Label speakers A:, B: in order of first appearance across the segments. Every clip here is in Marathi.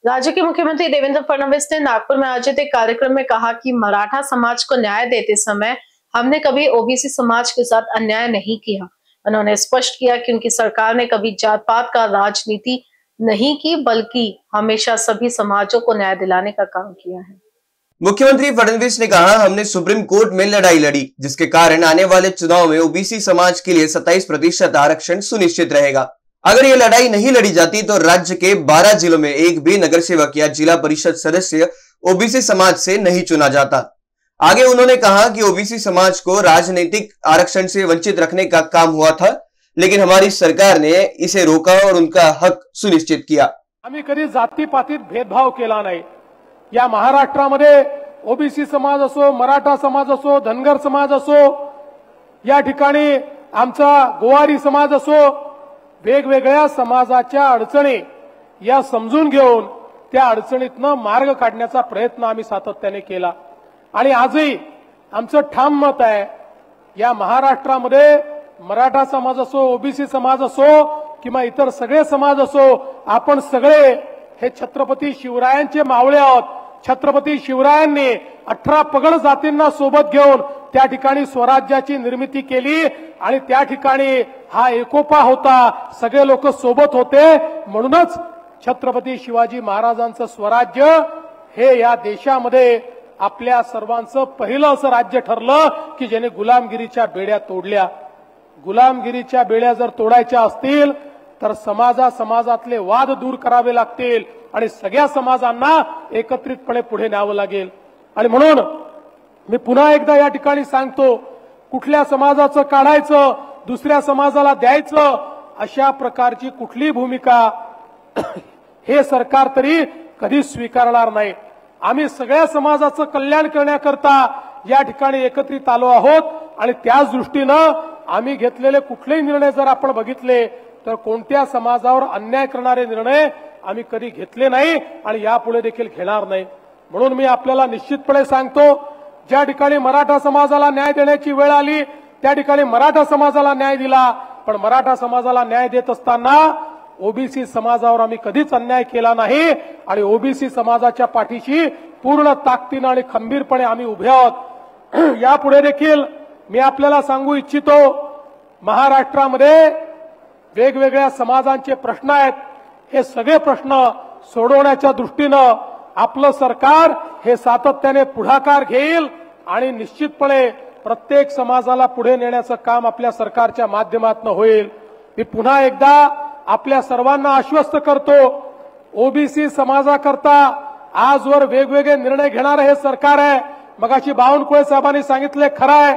A: राज्य के मुख्यमंत्री देवेंद्र फडणवीस ने नागपुर में आयोजित एक कार्यक्रम में कहा कि मराठा समाज को न्याय देते समय हमने कभी ओबीसी समाज के साथ अन्याय नहीं किया। उन्होंने स्पष्ट किया कि उनकी सरकार ने कभी जात पात का राजनीति नहीं की, बल्कि हमेशा सभी समाजों को न्याय दिलाने का काम किया है।
B: मुख्यमंत्री फडणवीस ने कहा, हमने सुप्रीम कोर्ट में लड़ाई लड़ी, जिसके कारण आने वाले चुनाव में ओबीसी समाज के लिए 27% आरक्षण सुनिश्चित रहेगा। अगर ये लड़ाई नहीं लड़ी जाती तो राज्य के 12 जिलों में एक भी नगर सेवक या जिला परिषद सदस्य ओबीसी समाज से नहीं चुना जाता। आगे उन्होंने कहा कि ओबीसी समाज को राजनीतिक आरक्षण से वंचित रखने का काम हुआ था, लेकिन हमारी सरकार ने इसे रोका और उनका हक सुनिश्चित किया।
C: आम्ही कधी जातीपातीत भेदभाव केला नाही। या महाराष्ट्रामध्ये ओबीसी समाज असो, मराठा समाज असो, धनगर समाज असो, या ठिकाणी आमचा गोवारी समाज असो, वेगवेगळ्या समाजाच्या अडचणी या समजून घेऊन त्या अडचणीतनं मार्ग काढण्याचा प्रयत्न आम्ही सातत्याने केला। आणि आजही आमचं ठाम मत आहे, या महाराष्ट्रामध्ये मराठा समाज असो, ओबीसी समाज असो किंवा इतर सगळे समाज असो, आपण सगळे हे छत्रपती शिवरायांचे मावळे आहोत। छत्रपती शिवरायांनी 18 पगड जातींना सोबत घेऊन त्या ठिकाणी स्वराज्याची निर्मिती केली आणि त्या ठिकाणी हा एकोपा होता, सगळे लोक सोबत होते। म्हणूनच छत्रपती शिवाजी महाराजांचं स्वराज्य हे या देशामध्ये आपल्या सर्वांचं पहिलं असं राज्य ठरलं की ज्याने गुलामगिरीच्या बेड्या तोडल्या। गुलामगिरीच्या बेड्या जर तोडायच्या असतील तर समाजातले वाद दूर करावे लागतील आणि सगळ्या समाजांना एकत्रितपणे पुढे न्यावं लागेल। आणि म्हणून मी पुन्हा एकदा या ठिकाणी सांगतो, कुठल्या समाजाचं काढायचं, दुसऱ्या समाजाला द्यायचं, अशा प्रकारची कुठली भूमिका हे सरकार तरी कधी स्वीकारणार नाही। आम्ही सगळ्या समाजाचं कल्याण करण्याकरता या ठिकाणी एकत्रित आलो आहोत आणि त्याच दृष्टीनं आम्ही घेतलेले कुठलेही निर्णय जर आपण बघितले तर कोणत्या समाजावर अन्याय करणारे निर्णय आम्ही कधी घेतले नाही आणि यापुढे देखील घेणार नाही। म्हणून मी आपल्याला निश्चितपणे सांगतो, ज्या ठिकाणी मराठा समाजाला न्याय देण्याची वेळ आली त्या ठिकाणी मराठा समाजाला न्याय दिला, पण मराठा समाजाला न्याय देत असताना ओबीसी समाजावर आम्ही कधीच अन्याय केला नाही आणि ओबीसी समाजाच्या पाठीशी पूर्ण ताकदीने आणि खंबीरपणे आम्ही उभे आहोत। यापुढे देखील मी आपल्याला सांगू इच्छितो, महाराष्ट्रामध्ये वेगवेगळ्या समाजांचे प्रश्न आहेत, हे सगळे प्रश्न सोडवण्याच्या दृष्टीनं आपलं सरकार हे सातत्याने पुढाकार घेईल आणि निश्चितपणे प्रत्येक समाजाला पुढे नेण्याचं काम आपल्या सरकारच्या माध्यमातून होईल। मी पुन्हा एकदा आपल्या सर्वांना आश्वस्त करतो, ओबीसी समाजाकरता आजवर वेगवेगळे निर्णय घेणारे हे सरकार आहे। मगाशी बावनकुळे साहेबांनी सांगितले, खरं आहे,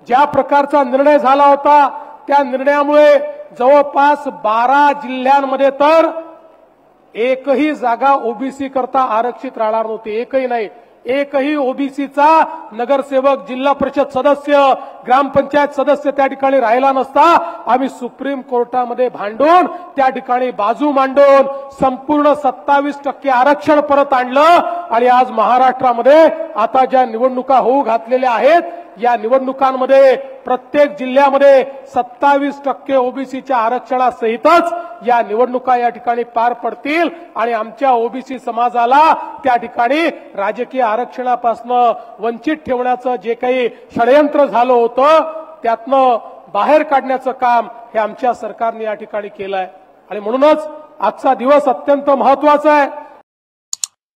C: ज्या प्रकारचा निर्णय झाला होता त्या निर्णयामुळे जवळपास 12 जिल्ह्यांमध्ये तर एकही जागा ओबीसी करता आरक्षित राहणार नव्हती, एकही नाही। एकही ओबीसीचा नगरसेवक, जिल्हा परिषद सदस्य, ग्रामपंचायत सदस्य त्या ठिकाणी राहिला नसता। आम्ही सुप्रीम कोर्टामध्ये भांडून त्या ठिकाणी बाजू मांडून संपूर्ण 27% आरक्षण परत आणलं आणि आज महाराष्ट्रामध्ये आता ज्या निवडणुका होऊ घातलेल्या आहेत या निवडणुकांमध्ये प्रत्येक जिल्ह्यामध्ये 27% ओबीसीच्या आरक्षणासहितच या निवडणुका या ठिकाणी पार पडतील आणि आमच्या ओबीसी समाजाला त्या ठिकाणी राजकीय आरक्षणापासून वंचित ठेवण्याचं जे काही षडयंत्र झालं होतं त्यातनं बाहेर काढण्याचं काम हे आमच्या सरकारने या ठिकाणी केलं आहे। आणि म्हणूनच आजचा दिवस अत्यंत महत्त्वाचा आहे।